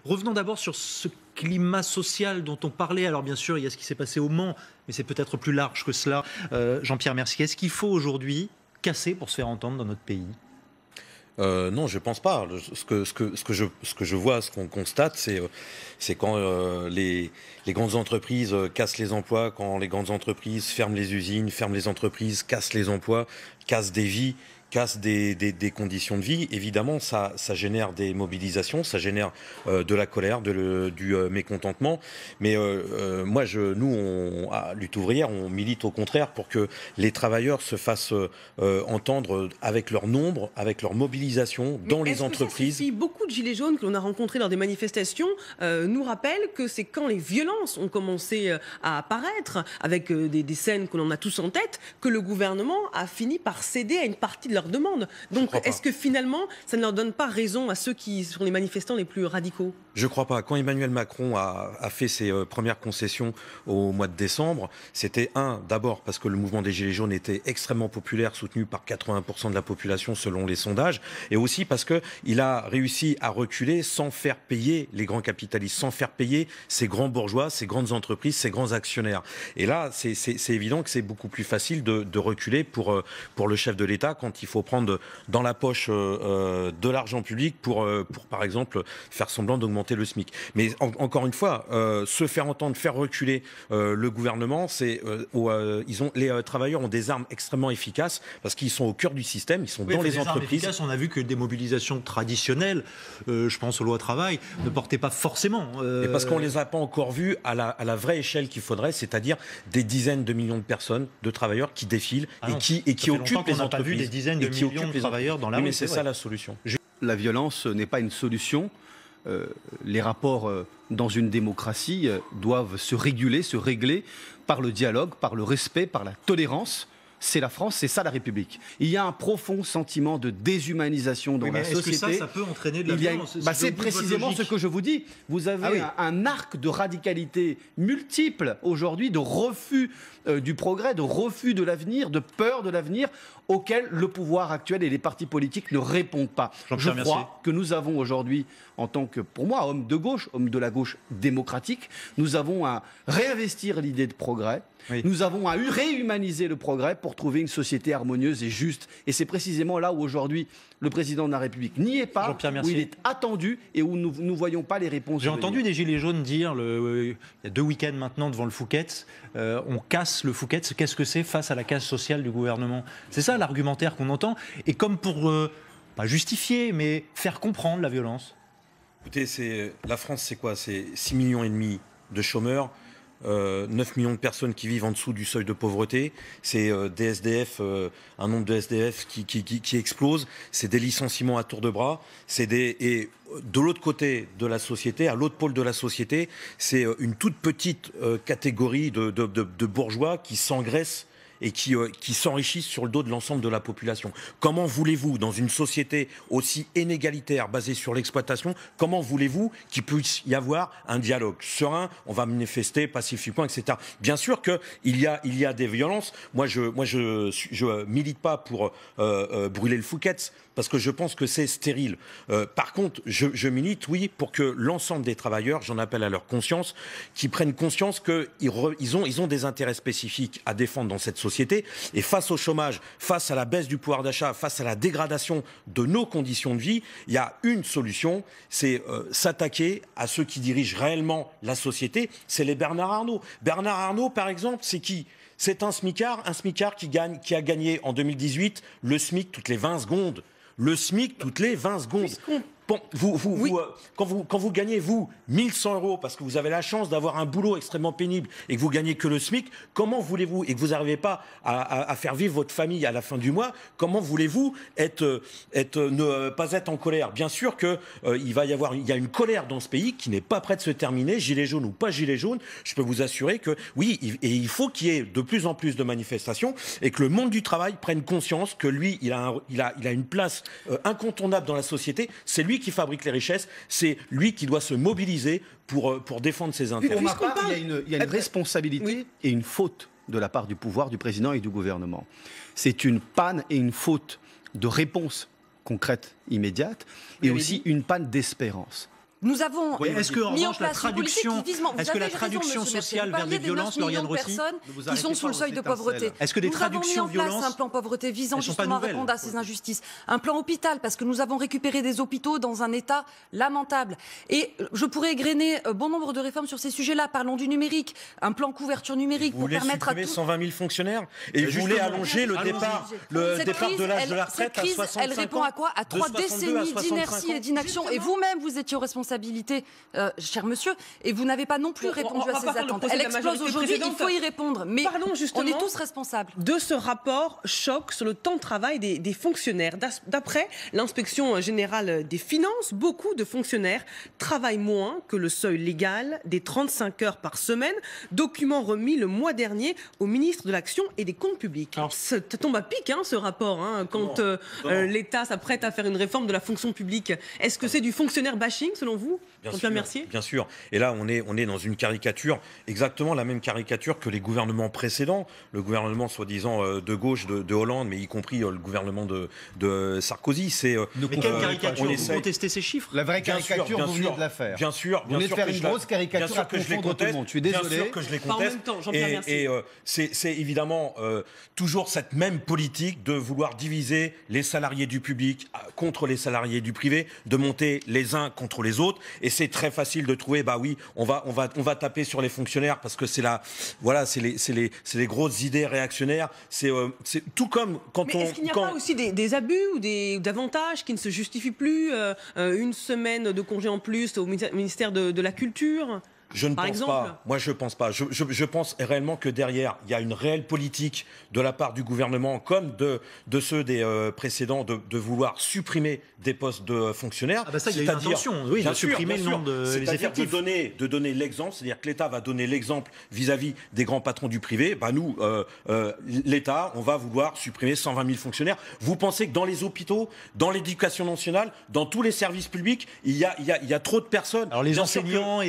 Revenons d'abord sur ce climat social dont on parlait. Alors bien sûr, il y a ce qui s'est passé au Mans, mais c'est peut-être plus large que cela. Jean-Pierre Mercier, est-ce qu'il faut aujourd'hui casser pour se faire entendre dans notre pays ? Non, je pense pas. Ce que je vois, ce qu'on constate, c'est quand les grandes entreprises cassent les emplois, quand les grandes entreprises ferment les usines, ferment les entreprises, cassent les emplois, cassent des vies, casse des conditions de vie. Évidemment, ça génère des mobilisations, ça génère de la colère, du mécontentement. Mais nous, à Lutte ouvrière, on milite au contraire pour que les travailleurs se fassent entendre avec leur nombre, avec leur mobilisation dans les entreprises. Beaucoup de gilets jaunes que l'on a rencontrés lors des manifestations nous rappellent que c'est quand les violences ont commencé à apparaître, avec des scènes que l'on a tous en tête, que le gouvernement a fini par céder à une partie de leurs demandes. Donc, est-ce que finalement, ça ne leur donne pas raison à ceux qui sont les manifestants les plus radicaux ? Je ne crois pas. Quand Emmanuel Macron a fait ses premières concessions au mois de décembre, c'était d'abord parce que le mouvement des Gilets jaunes était extrêmement populaire, soutenu par 80% de la population selon les sondages, et aussi parce qu'il a réussi à reculer sans faire payer les grands capitalistes, sans faire payer ces grands bourgeois, ces grandes entreprises, ces grands actionnaires. Et là, c'est évident que c'est beaucoup plus facile de reculer pour le chef de l'État quand il faut prendre dans la poche de l'argent public pour par exemple, faire semblant d'augmenter le SMIC. Mais encore une fois, se faire entendre, faire reculer le gouvernement, les travailleurs ont des armes extrêmement efficaces parce qu'ils sont au cœur du système, ils sont dans les entreprises. Efficaces, on a vu que des mobilisations traditionnelles, je pense aux lois travail, ne portaient pas forcément. Et parce qu'on ne les a pas encore vues à la vraie échelle qu'il faudrait, c'est-à-dire des dizaines de millions de personnes, de travailleurs qui défilent et qui occupent les entreprises. On n'a pas vu des dizaines de millions de travailleurs dans la rue. Mais c'est ça la solution. La violence n'est pas une solution. Les rapports dans une démocratie doivent se réguler, se régler par le dialogue, par le respect, par la tolérance. C'est la France, c'est ça la République. Il y a un profond sentiment de déshumanisation dans la société. Est-ce que ça peut entraîner de la violence ? C'est précisément ce que je vous dis. Vous avez un arc de radicalité multiple aujourd'hui, de refus du progrès, de refus de l'avenir, de peur de l'avenir, auquel le pouvoir actuel et les partis politiques ne répondent pas. Je crois que nous avons aujourd'hui, en tant que, pour moi, homme de gauche, homme de la gauche démocratique, nous avons à réinvestir l'idée de progrès. Oui. Nous avons à réhumaniser le progrès pour trouver une société harmonieuse et juste. Et c'est précisément là où aujourd'hui le président de la République n'y est pas, où il est attendu et où nous ne voyons pas les réponses. J'ai entendu des Gilets jaunes dire, il y a 2 week-ends maintenant devant le Fouquet's, on casse le Fouquet's. Qu'est-ce que c'est face à la casse sociale du gouvernement ? C'est ça l'argumentaire qu'on entend. Et comme pour, pas justifier, mais faire comprendre la violence. Écoutez, la France, c'est quoi ? C'est 6,5 millions de chômeurs. 9 millions de personnes qui vivent en dessous du seuil de pauvreté, c'est des SDF, un nombre de SDF qui explose, c'est des licenciements à tour de bras, et de l'autre côté de la société, à l'autre pôle de la société, c'est une toute petite catégorie de bourgeois qui s'engraissent et qui s'enrichissent sur le dos de l'ensemble de la population. Comment voulez-vous, dans une société aussi inégalitaire, basée sur l'exploitation, comment voulez-vous qu'il puisse y avoir un dialogue serein ? On va manifester pacifiquement, etc. Bien sûr qu'il y a des violences. Moi, je milite pas pour brûler le Fouquet's, parce que je pense que c'est stérile. Par contre, je milite, oui, pour que l'ensemble des travailleurs, j'en appelle à leur conscience, qui prennent conscience qu'ils ont des intérêts spécifiques à défendre dans cette société. Et face au chômage, face à la baisse du pouvoir d'achat, face à la dégradation de nos conditions de vie, il y a une solution, c'est s'attaquer à ceux qui dirigent réellement la société. C'est les Bernard Arnault. Bernard Arnault, par exemple, c'est qui ? C'est un smicard qui a gagné en 2018 le SMIC toutes les 20 secondes. Le SMIC toutes les 20 secondes. Bon, quand vous gagnez, 1100 € parce que vous avez la chance d'avoir un boulot extrêmement pénible et que vous gagnez que le SMIC, comment voulez-vous, et que vous n'arrivez pas à faire vivre votre famille à la fin du mois, comment voulez-vous ne pas être en colère ? Bien sûr qu'il il y a une colère dans ce pays qui n'est pas prête de se terminer, gilets jaunes ou pas gilets jaunes. Je peux vous assurer que oui, il faut qu'il y ait de plus en plus de manifestations et que le monde du travail prenne conscience que lui, il a une place incontournable dans la société. C'est lui qui fabrique les richesses, c'est lui qui doit se mobiliser pour défendre ses intérêts. Pour ma part, il y a une responsabilité et une faute de la part du pouvoir, du président et du gouvernement. C'est une panne et une faute de réponse concrète, immédiate, et aussi une panne d'espérance. Nous avons est-ce que, en mis en revanche, la place une politique traduction, qui vise... est-ce que la traduction sociale vers des violences, Lauriane Rossi, qui sont sous le seuil de pauvreté. Est-ce que des traductions nous avons mis en place violences, un plan pauvreté visant elles sont pas justement à nouvelles, répondre à ces injustices. Un plan hôpital, parce que nous avons récupéré des hôpitaux dans un état lamentable. Et je pourrais égrener bon nombre de réformes sur ces sujets-là. Parlons du numérique, un plan couverture numérique Vous pour voulez permettre à supprimer tous... 120 000 fonctionnaires et vous voulez allonger le départ de l'âge de la retraite à 65 ans. Elle répond à quoi? À 3 décennies d'inertie et d'inaction. Et vous-même, vous étiez aux responsabilités, cher monsieur, et vous n'avez pas non plus répondu à ces attentes. Elle explose aujourd'hui, il faut y répondre. Mais on est tous responsables. De ce rapport choc sur le temps de travail des fonctionnaires. D'après l'inspection générale des finances, beaucoup de fonctionnaires travaillent moins que le seuil légal des 35 heures par semaine. Document remis le mois dernier au ministre de l'Action et des Comptes publics. Alors, ça tombe à pic, ce rapport, quand l'État s'apprête à faire une réforme de la fonction publique. Est-ce que c'est du fonctionnaire bashing, selon vous, Jean-Pierre Mercier? Bien sûr. Et là, on est dans une caricature, exactement la même caricature que les gouvernements précédents. Le gouvernement soi-disant de gauche de Hollande, mais y compris le gouvernement de Sarkozy. Mais quelle caricature? Vous contestez ces chiffres? La vraie caricature, vous venez de la faire. Bien sûr. Vous venez de faire une grosse caricature à confondre tout le monde. Je suis désolé. Bien sûr que je les conteste. Pas en même temps, Jean-Pierre Mercier. Et c'est évidemment toujours cette même politique de vouloir diviser les salariés du public contre les salariés du privé, de monter les uns contre les autres. Et c'est très facile de trouver, bah oui, on va taper sur les fonctionnaires parce que c'est les grosses idées réactionnaires. C'est tout comme quand Mais est-ce qu'il n'y a pas aussi des abus ou d'avantages qui ne se justifient plus? Une semaine de congé en plus au ministère de la Culture? Je ne pense pas. Moi, je pense pas. Je pense réellement que derrière, il y a une réelle politique de la part du gouvernement, comme de ceux des précédents, de vouloir supprimer des postes de fonctionnaires. Ah bah ça, il y a une intention, oui, de supprimer le nombre des effectifs. De donner l'exemple, c'est-à-dire que l'État va donner l'exemple vis-à-vis des grands patrons du privé. Bah nous, l'État, on va vouloir supprimer 120 000 fonctionnaires. Vous pensez que dans les hôpitaux, dans l'éducation nationale, dans tous les services publics, il y a trop de personnes. Alors les enseignants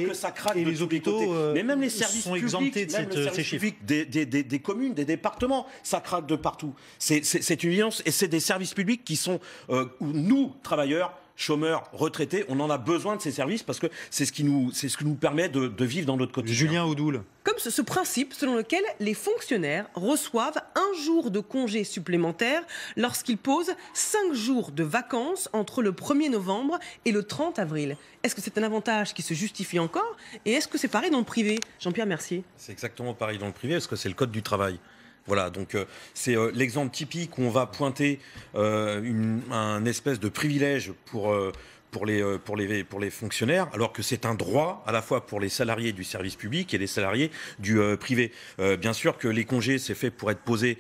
que ça craque et les hôpitaux, mais même les services sont publics, exemptés de ces chiffres. des communes, des départements, ça craque de partout. C'est une évidence et c'est des services publics qui sont où nous, travailleurs, chômeurs, retraités, on en a besoin de ces services parce que c'est ce qui nous permet de vivre dans notre quotidien. Julien Audoul. Comme ce principe selon lequel les fonctionnaires reçoivent un jour de congé supplémentaire lorsqu'ils posent 5 jours de vacances entre le 1er novembre et le 30 avril. Est-ce que c'est un avantage qui se justifie encore? Et est-ce que c'est pareil dans le privé? Jean-Pierre Mercier. C'est exactement pareil dans le privé parce que c'est le code du travail. Voilà, donc c'est l'exemple typique où on va pointer un espèce de privilège pour les fonctionnaires, alors que c'est un droit à la fois pour les salariés du service public et les salariés du privé. Bien sûr que les congés, c'est fait pour être posés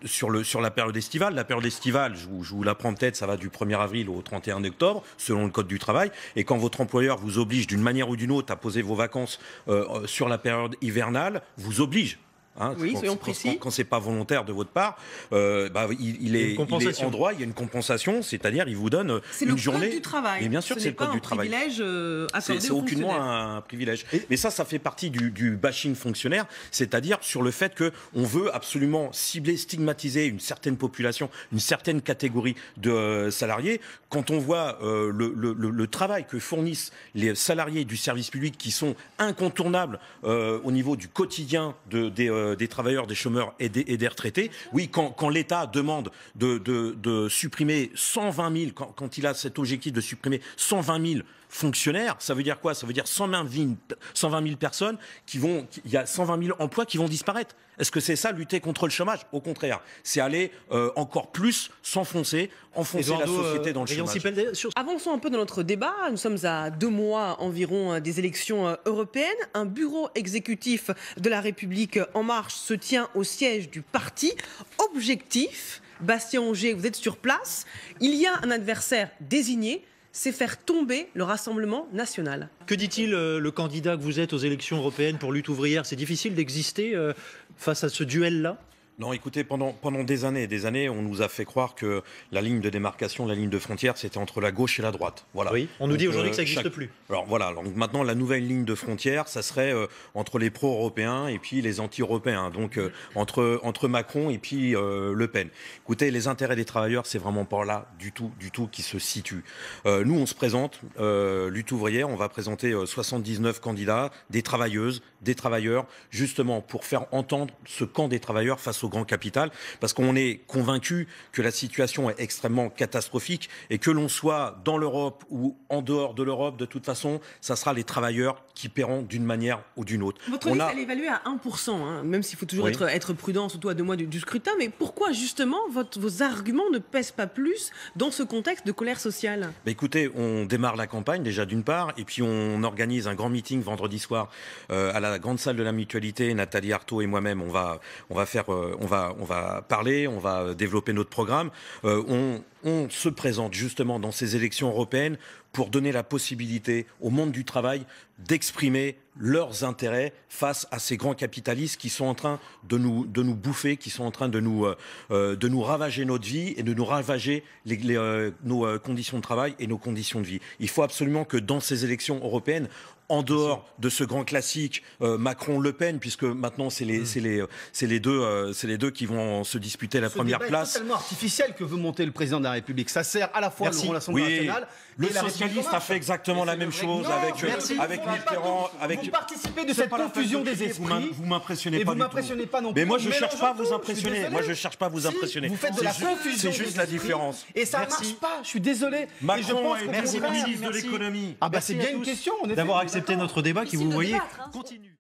sur la période estivale. La période estivale, je vous l'apprends peut-être, ça va du 1er avril au 31 octobre, selon le code du travail. Et quand votre employeur vous oblige d'une manière ou d'une autre à poser vos vacances sur la période hivernale, vous oblige. Oui, soyons précis. Quand c'est pas volontaire de votre part, il est en droit, il y a une compensation, c'est-à-dire il vous donne une journée. C'est le code du travail. Mais bien sûr, c'est le code du travail. C'est aucunement un privilège. Mais ça fait partie du bashing fonctionnaire, c'est-à-dire sur le fait qu'on veut absolument cibler, stigmatiser une certaine population, une certaine catégorie de salariés. Quand on voit le travail que fournissent les salariés du service public qui sont incontournables au niveau du quotidien des travailleurs, des chômeurs et des retraités. Oui, quand l'État demande de supprimer 120 000, quand il a cet objectif de supprimer 120 000 fonctionnaires, ça veut dire quoi? Ça veut dire 120 000 personnes il y a 120 000 emplois qui vont disparaître. Est-ce que c'est ça, lutter contre le chômage? Au contraire, c'est aller encore plus enfoncer la société dans le chômage. Avançons un peu dans notre débat. Nous sommes à 2 mois environ des élections européennes. Un bureau exécutif de la République En Marche se tient au siège du parti. Objectif, Bastien Ogier, vous êtes sur place. Il y a un adversaire désigné, c'est faire tomber le Rassemblement national. Que dit-il le candidat que vous êtes aux élections européennes pour Lutte ouvrière? C'est difficile d'exister face à ce duel-là? Non, écoutez, pendant des années, on nous a fait croire que la ligne de démarcation, la ligne de frontière, c'était entre la gauche et la droite. Voilà. Oui, on nous dit aujourd'hui que ça n'existe plus. Alors voilà, donc maintenant la nouvelle ligne de frontière, ça serait entre les pro-européens et puis les anti-européens, donc entre Macron et puis Le Pen. Écoutez, les intérêts des travailleurs, c'est vraiment pas là du tout qui se situe. Nous, on se présente, lutte ouvrière, on va présenter 79 candidats, des travailleuses, des travailleurs, justement pour faire entendre ce camp des travailleurs face au grand capital, parce qu'on est convaincu que la situation est extrêmement catastrophique et que l'on soit dans l'Europe ou en dehors de l'Europe, de toute façon, ça sera les travailleurs qui paieront d'une manière ou d'une autre. Votre liste, elle est évaluée à 1%, hein, même s'il faut toujours être prudent, surtout à 2 mois du scrutin, mais pourquoi justement vos arguments ne pèsent pas plus dans ce contexte de colère sociale? Écoutez, on démarre la campagne déjà d'une part, et puis on organise un grand meeting vendredi soir à la grande salle de la Mutualité. Nathalie Arthaud et moi-même, on va parler, on va développer notre programme. On se présente justement dans ces élections européennes pour donner la possibilité au monde du travail d'exprimer leurs intérêts face à ces grands capitalistes qui sont en train de nous bouffer, qui sont en train de nous ravager notre vie et de nous ravager nos conditions de travail et nos conditions de vie. Il faut absolument que dans ces élections européennes, en dehors de ce grand classique Macron-Le Pen, puisque maintenant c'est les deux qui vont se disputer la première place. C'est totalement artificiel que veut monter le président de la République. Ça sert à la fois le Rassemblement national. Le socialiste a fait exactement la même chose avec Mitterrand. Vous participez de cette confusion des esprits. Vous m'impressionnez pas. Vous m'impressionnez pas non plus. Mais moi je cherche pas à vous impressionner. Moi je cherche pas à vous impressionner. Vous faites de la confusion. C'est juste la différence. Et ça marche pas. Je suis désolé. Macron est ministre de l'économie. C'est bien une question. D'avoir accepté notre débat qui, vous voyez, continue.